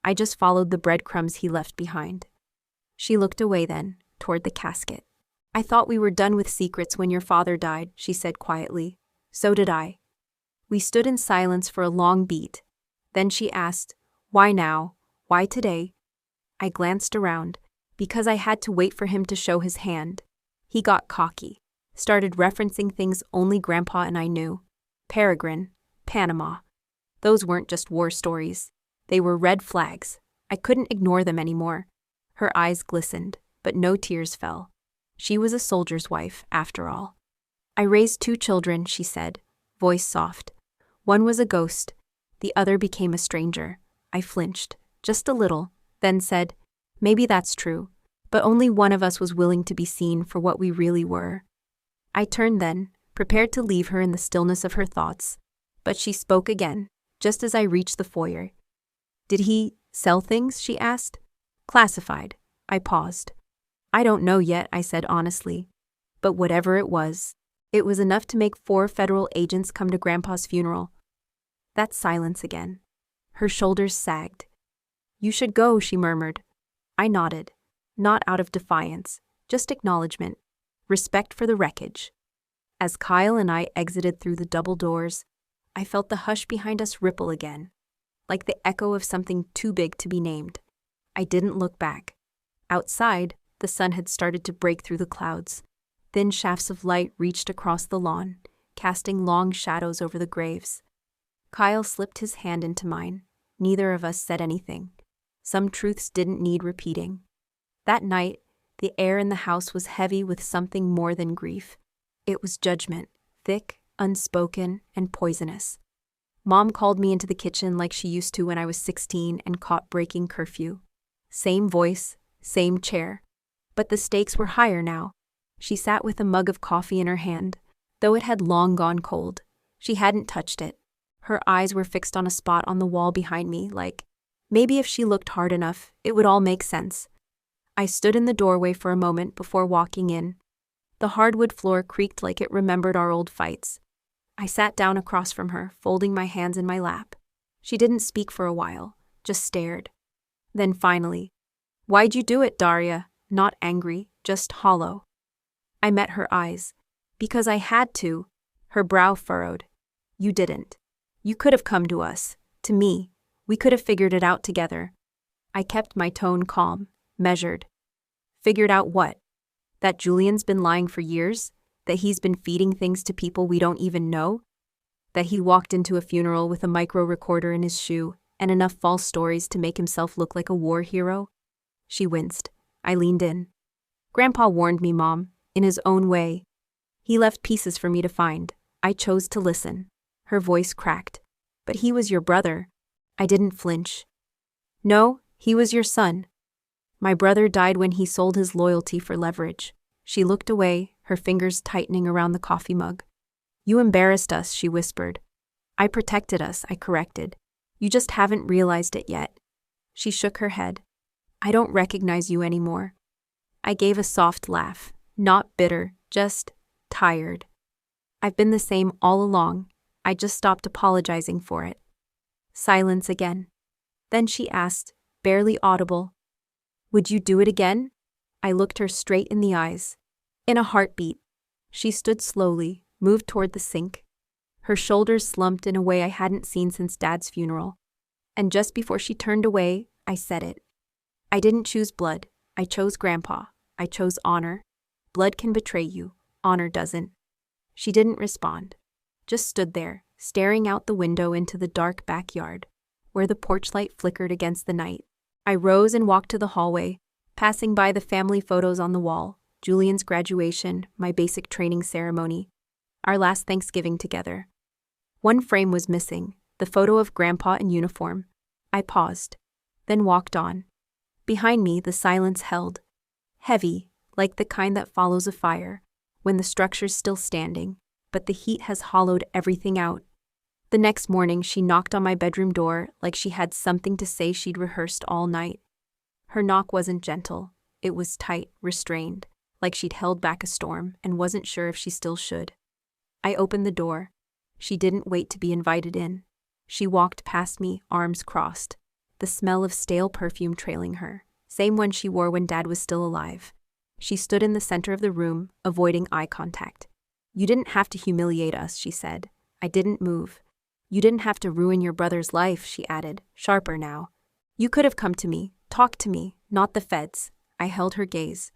I just followed the breadcrumbs he left behind." She looked away then, toward the casket. "I thought we were done with secrets when your father died," she said quietly. "So did I." We stood in silence for a long beat. Then she asked, "Why now? Why today?" I glanced around, because I had to wait for him to show his hand. He got cocky, started referencing things only Grandpa and I knew. Peregrine, Panama. Those weren't just war stories. They were red flags. I couldn't ignore them anymore. Her eyes glistened, but no tears fell. She was a soldier's wife, after all. "I raised 2 children," she said, voice soft. "One was a ghost. The other became a stranger." I flinched, just a little, then said, "Maybe that's true, but only one of us was willing to be seen for what we really were." I turned then, prepared to leave her in the stillness of her thoughts, but she spoke again, just as I reached the foyer. "Did he sell things?" she asked. "Classified." I paused. "I don't know yet," I said honestly. "But whatever it was enough to make 4 federal agents come to Grandpa's funeral." That silence again. Her shoulders sagged. "You should go," she murmured. I nodded, not out of defiance, just acknowledgement, respect for the wreckage. As Kyle and I exited through the double doors, I felt the hush behind us ripple again, like the echo of something too big to be named. I didn't look back. Outside, the sun had started to break through the clouds. Thin shafts of light reached across the lawn, casting long shadows over the graves. Kyle slipped his hand into mine. Neither of us said anything. Some truths didn't need repeating. That night, the air in the house was heavy with something more than grief. It was judgment, thick, unspoken, and poisonous. Mom called me into the kitchen like she used to when I was 16 and caught breaking curfew. Same voice, same chair. But the stakes were higher now. She sat with a mug of coffee in her hand, though it had long gone cold. She hadn't touched it. Her eyes were fixed on a spot on the wall behind me, like, maybe if she looked hard enough, it would all make sense. I stood in the doorway for a moment before walking in. The hardwood floor creaked like it remembered our old fights. I sat down across from her, folding my hands in my lap. She didn't speak for a while, just stared. Then finally, "Why'd you do it, Daria?" Not angry, just hollow. I met her eyes. "Because I had to." Her brow furrowed. "You didn't. You could have come to us, to me. We could have figured it out together." I kept my tone calm, measured. "Figured out what? That Julian's been lying for years? That he's been feeding things to people we don't even know? That he walked into a funeral with a micro recorder in his shoe and enough false stories to make himself look like a war hero?" She winced. I leaned in. "Grandpa warned me, Mom, in his own way. He left pieces for me to find. I chose to listen." Her voice cracked. "But he was your brother." I didn't flinch. "No, he was your son. My brother died when he sold his loyalty for leverage." She looked away, her fingers tightening around the coffee mug. "You embarrassed us," she whispered. "I protected us," I corrected. "You just haven't realized it yet." She shook her head. "I don't recognize you anymore." I gave a soft laugh, not bitter, just tired. "I've been the same all along. I just stopped apologizing for it." Silence again. Then she asked, barely audible, "Would you do it again?" I looked her straight in the eyes. In a heartbeat. She stood slowly, moved toward the sink. Her shoulders slumped in a way I hadn't seen since Dad's funeral. And just before she turned away, I said it. "I didn't choose blood. I chose Grandpa. I chose honor. Blood can betray you. Honor doesn't." She didn't respond. Just stood there, staring out the window into the dark backyard, where the porch light flickered against the night. I rose and walked to the hallway, Passing by the family photos on the wall, Julian's graduation, my basic training ceremony, our last Thanksgiving together. One frame was missing, the photo of Grandpa in uniform. I paused, then walked on. Behind me, the silence held. Heavy, like the kind that follows a fire, when the structure's still standing, but the heat has hollowed everything out. The next morning, she knocked on my bedroom door like she had something to say she'd rehearsed all night. Her knock wasn't gentle. It was tight, restrained, like she'd held back a storm and wasn't sure if she still should. I opened the door. She didn't wait to be invited in. She walked past me, arms crossed, the smell of stale perfume trailing her, same one she wore when Dad was still alive. She stood in the center of the room, avoiding eye contact. "You didn't have to humiliate us," she said. I didn't move. "You didn't have to ruin your brother's life," she added, sharper now. "You could have come to me, talked to me, not the feds." I held her gaze.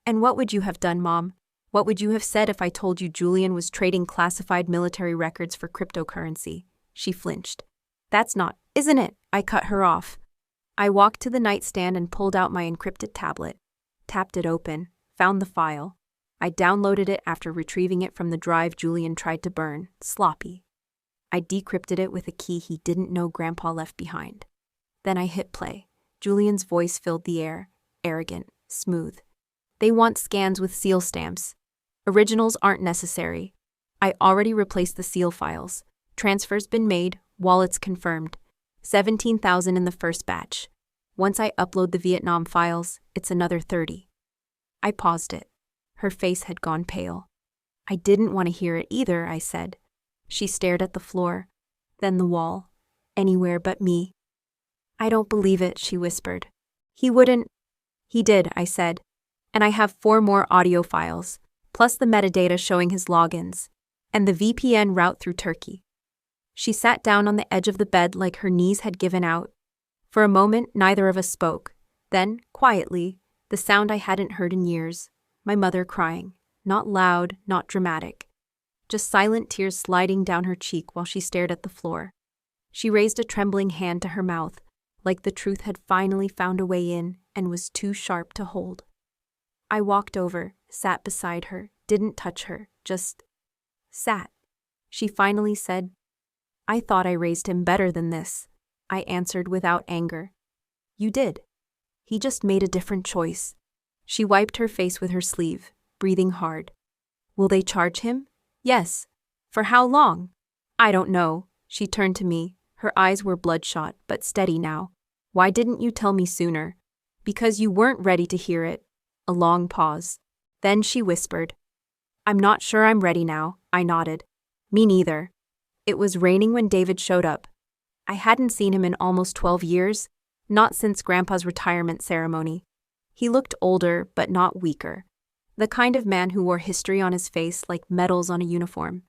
"And what would you have done, Mom? What would you have said if I told you Julian was trading classified military records for cryptocurrency?" She flinched. "That's not, isn't it?" I cut her off. I walked to the nightstand and pulled out my encrypted tablet, tapped it open, found the file. I downloaded it after retrieving it from the drive Julian tried to burn, sloppy. I decrypted it with a key he didn't know Grandpa left behind. Then I hit play. Julian's voice filled the air, arrogant, smooth. "They want scans with seal stamps. Originals aren't necessary. I already replaced the seal files. Transfer's been made, wallets confirmed. 17,000 in the first batch. Once I upload the Vietnam files, it's another 30. I paused it. Her face had gone pale. "I didn't want to hear it either," I said. She stared at the floor, then the wall. "Anywhere but me." "I don't believe it," she whispered. "He wouldn't." "He did," I said. "And I have 4 more audio files, plus the metadata showing his logins, and the VPN route through Turkey." She sat down on the edge of the bed like her knees had given out. For a moment, neither of us spoke. Then, quietly, the sound I hadn't heard in years, my mother crying, not loud, not dramatic. Just silent tears sliding down her cheek while she stared at the floor. She raised a trembling hand to her mouth, like the truth had finally found a way in and was too sharp to hold. I walked over, sat beside her, didn't touch her, just sat. She finally said, "I thought I raised him better than this." I answered without anger. "You did. He just made a different choice." She wiped her face with her sleeve, breathing hard. "Will they charge him?" "Yes." "For how long?" "I don't know." She turned to me. Her eyes were bloodshot, but steady now. "Why didn't you tell me sooner?" "Because you weren't ready to hear it." A long pause. Then she whispered, "I'm not sure I'm ready now." I nodded. "Me neither." It was raining when David showed up. I hadn't seen him in almost 12 years, not since Grandpa's retirement ceremony. He looked older, but not weaker. The kind of man who wore history on his face like medals on a uniform.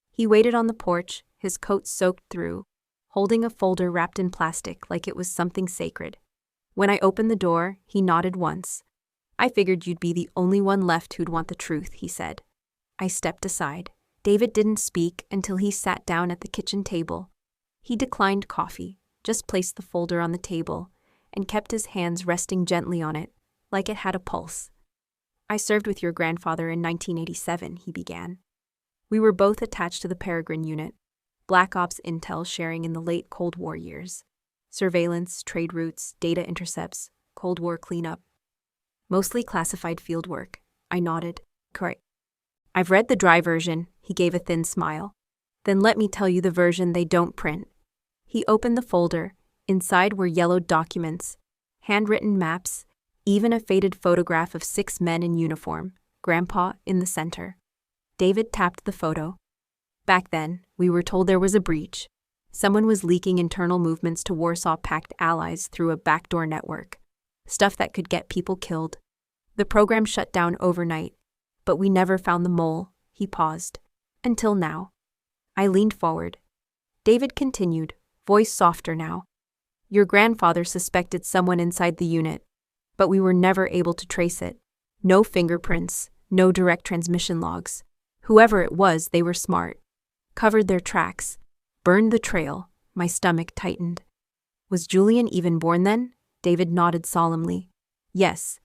He waited on the porch, his coat soaked through, holding a folder wrapped in plastic like it was something sacred. When I opened the door, he nodded once. "I figured you'd be the only one left who'd want the truth," he said. I stepped aside. David didn't speak until he sat down at the kitchen table. He declined coffee, just placed the folder on the table, and kept his hands resting gently on it, like it had a pulse. "I served with your grandfather in 1987, he began. We were both attached to the Peregrine unit, Black Ops intel sharing in the late Cold War years. Surveillance, trade routes, data intercepts, Cold War cleanup. Mostly classified field work." I nodded. "Correct. I've read the dry version," he gave a thin smile. "Then let me tell you the version they don't print." He opened the folder. Inside were yellowed documents, handwritten maps, even a faded photograph of 6 men in uniform, Grandpa in the center. David tapped the photo. "Back then, we were told there was a breach. Someone was leaking internal movements to Warsaw Pact allies through a backdoor network. Stuff that could get people killed. The program shut down overnight, but we never found the mole." He paused. "Until now." I leaned forward. David continued, voice softer now. "Your grandfather suspected someone inside the unit, but we were never able to trace it. No fingerprints, no direct transmission logs. Whoever it was, they were smart. Covered their tracks, burned the trail." My stomach tightened. "Was Julian even born then?" David nodded solemnly. "Yes,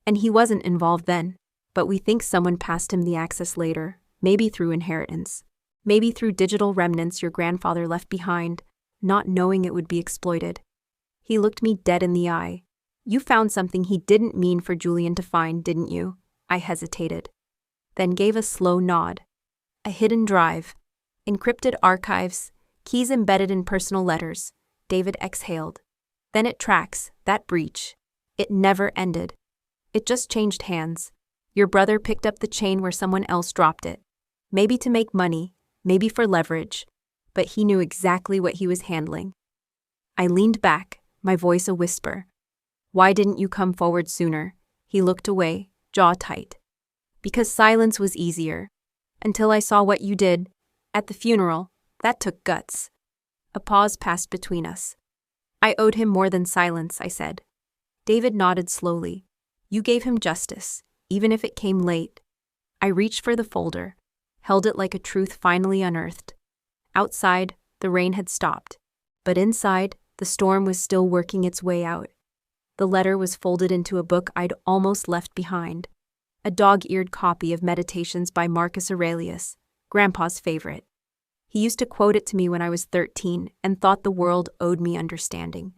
And he wasn't involved then, but we think someone passed him the access later, maybe through inheritance, maybe through digital remnants your grandfather left behind, not knowing it would be exploited. He looked me dead in the eye. You found something he didn't mean for Julian to find, didn't you? I hesitated. Then gave a slow nod. A hidden drive. Encrypted archives. Keys embedded in personal letters. David exhaled. Then it tracks, that breach. It never ended. It just changed hands. Your brother picked up the chain where someone else dropped it. Maybe to make money, maybe for leverage, but he knew exactly what he was handling. I leaned back, my voice a whisper. Why didn't you come forward sooner? He looked away, jaw tight. Because silence was easier. Until I saw what you did. At the funeral, that took guts. A pause passed between us. I owed him more than silence, I said. David nodded slowly. You gave him justice, even if it came late. I reached for the folder, held it like a truth finally unearthed. Outside, the rain had stopped, but inside, the storm was still working its way out. The letter was folded into a book I'd almost left behind. A dog-eared copy of Meditations by Marcus Aurelius, Grandpa's favorite. He used to quote it to me when I was 13 and thought the world owed me understanding.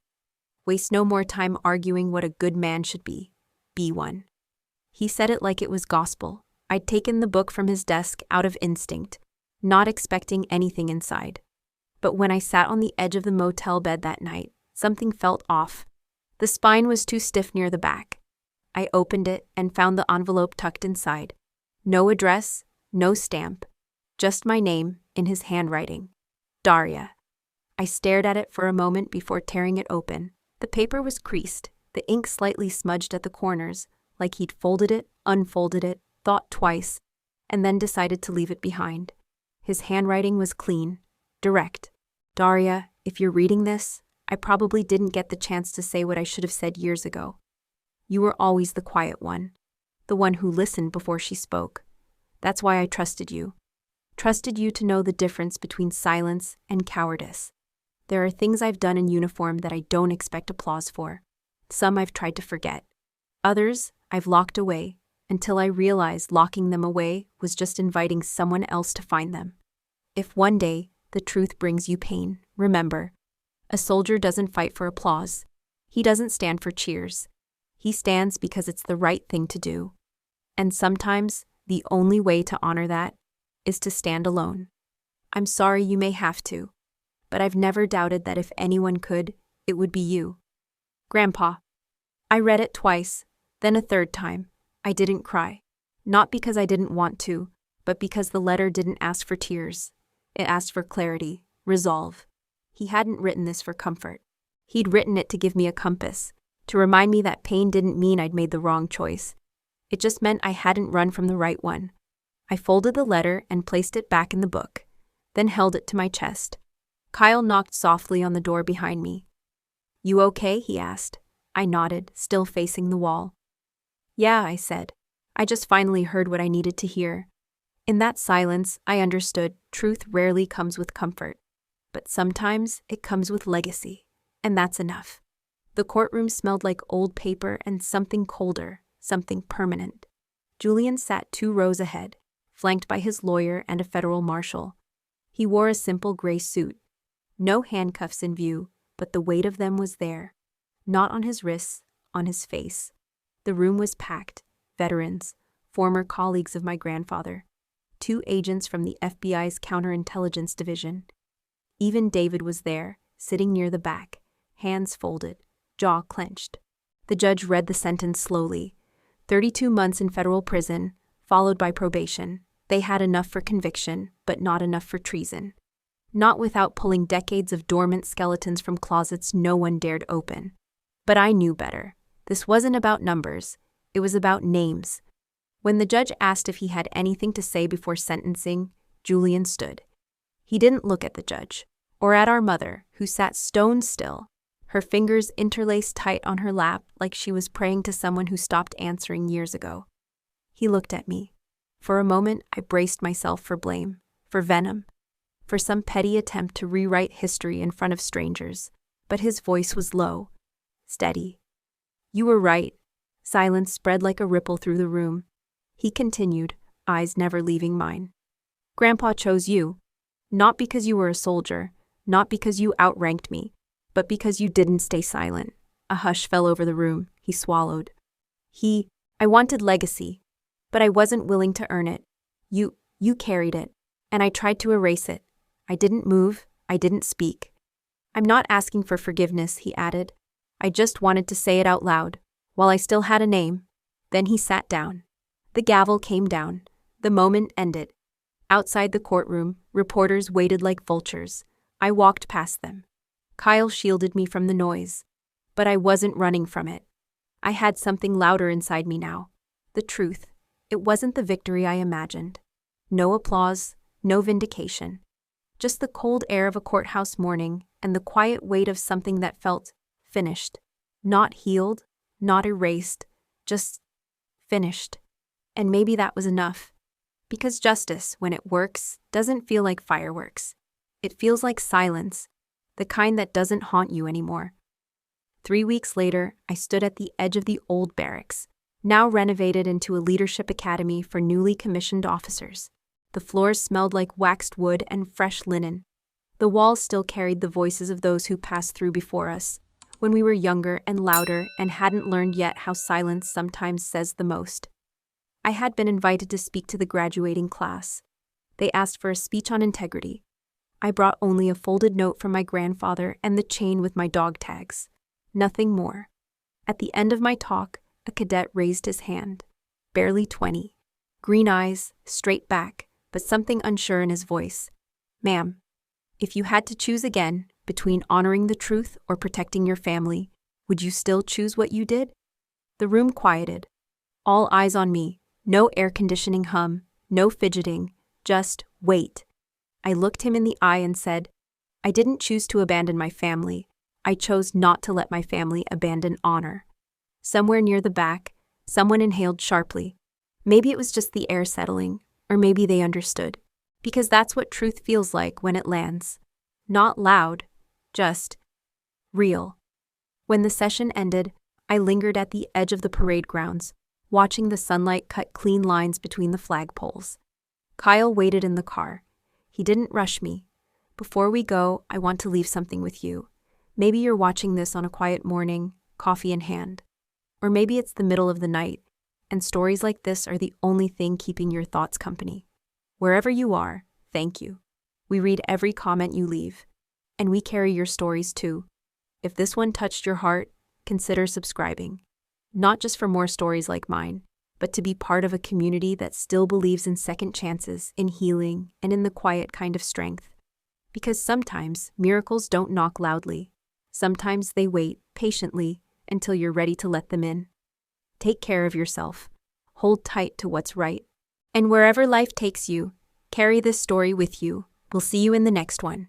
Waste no more time arguing what a good man should be. Be one. He said it like it was gospel. I'd taken the book from his desk out of instinct, not expecting anything inside. But when I sat on the edge of the motel bed that night, something felt off. The spine was too stiff near the back. I opened it and found the envelope tucked inside. No address, no stamp. Just my name in his handwriting. Daria. I stared at it for a moment before tearing it open. The paper was creased, the ink slightly smudged at the corners, like he'd folded it, unfolded it, thought twice, and then decided to leave it behind. His handwriting was clean, direct. Daria, if you're reading this, I probably didn't get the chance to say what I should have said years ago. You were always the quiet one, the one who listened before she spoke. That's why I trusted you. Trusted you to know the difference between silence and cowardice. There are things I've done in uniform that I don't expect applause for. Some I've tried to forget. Others I've locked away until I realized locking them away was just inviting someone else to find them. If one day the truth brings you pain, remember, a soldier doesn't fight for applause. He doesn't stand for cheers. He stands because it's the right thing to do. And sometimes the only way to honor that is to stand alone. I'm sorry you may have to, but I've never doubted that if anyone could, it would be you. Grandpa. I read it twice, then a third time. I didn't cry. Not because I didn't want to, but because the letter didn't ask for tears. It asked for clarity, resolve. He hadn't written this for comfort. He'd written it to give me a compass, to remind me that pain didn't mean I'd made the wrong choice. It just meant I hadn't run from the right one. I folded the letter and placed it back in the book, then held it to my chest. Kyle knocked softly on the door behind me. You okay? He asked. I nodded, still facing the wall. Yeah, I said. I just finally heard what I needed to hear. In that silence, I understood truth rarely comes with comfort, but sometimes it comes with legacy, and that's enough. The courtroom smelled like old paper and something colder, something permanent. Julian sat 2 rows ahead, flanked by his lawyer and a federal marshal. He wore a simple gray suit. No handcuffs in view, but the weight of them was there. Not on his wrists, on his face. The room was packed. Veterans, former colleagues of my grandfather. 2 agents from the FBI's counterintelligence division. Even David was there, sitting near the back, hands folded, jaw clenched. The judge read the sentence slowly. 32 months in federal prison, followed by probation. They had enough for conviction, but not enough for treason. Not without pulling decades of dormant skeletons from closets no one dared open. But I knew better. This wasn't about numbers. It was about names. When the judge asked if he had anything to say before sentencing, Julian stood. He didn't look at the judge, or at our mother, who sat stone still, her fingers interlaced tight on her lap like she was praying to someone who stopped answering years ago. He looked at me. For a moment, I braced myself for blame, for venom, for some petty attempt to rewrite history in front of strangers. But his voice was low, steady. You were right. Silence spread like a ripple through the room. He continued, eyes never leaving mine. Grandpa chose you. Not because you were a soldier, not because you outranked me, but because you didn't stay silent. A hush fell over the room. He swallowed. I wanted legacy, but I wasn't willing to earn it. You carried it, and I tried to erase it. I didn't move, I didn't speak. I'm not asking for forgiveness, he added. I just wanted to say it out loud, while I still had a name. Then he sat down. The gavel came down. The moment ended. Outside the courtroom, reporters waited like vultures. I walked past them. Kyle shielded me from the noise. But I wasn't running from it. I had something louder inside me now. The truth. It wasn't the victory I imagined. No applause, no vindication. Just the cold air of a courthouse morning and the quiet weight of something that felt finished. Not healed, not erased, just finished. And maybe that was enough. Because justice, when it works, doesn't feel like fireworks. It feels like silence, the kind that doesn't haunt you anymore. 3 weeks later, I stood at the edge of the old barracks, now renovated into a leadership academy for newly commissioned officers. The floors smelled like waxed wood and fresh linen. The walls still carried the voices of those who passed through before us, when we were younger and louder and hadn't learned yet how silence sometimes says the most. I had been invited to speak to the graduating class. They asked for a speech on integrity. I brought only a folded note from my grandfather and the chain with my dog tags. Nothing more. At the end of my talk, a cadet raised his hand. Barely 20. Green eyes, straight back, but something unsure in his voice. Ma'am, if you had to choose again between honoring the truth or protecting your family, would you still choose what you did? The room quieted. All eyes on me. No air conditioning hum, no fidgeting, just wait. I looked him in the eye and said, I didn't choose to abandon my family. I chose not to let my family abandon honor. Somewhere near the back, someone inhaled sharply. Maybe it was just the air settling, or maybe they understood. Because that's what truth feels like when it lands. Not loud, just real. When the session ended, I lingered at the edge of the parade grounds, watching the sunlight cut clean lines between the flagpoles. Kyle waited in the car. He didn't rush me. Before we go, I want to leave something with you. Maybe you're watching this on a quiet morning, coffee in hand. Or maybe it's the middle of the night, and stories like this are the only thing keeping your thoughts company. Wherever you are, thank you. We read every comment you leave, and we carry your stories too. If this one touched your heart, consider subscribing. Not just for more stories like mine, but to be part of a community that still believes in second chances, in healing, and in the quiet kind of strength. Because sometimes miracles don't knock loudly. Sometimes they wait patiently until you're ready to let them in. Take care of yourself. Hold tight to what's right. And wherever life takes you, carry this story with you. We'll see you in the next one.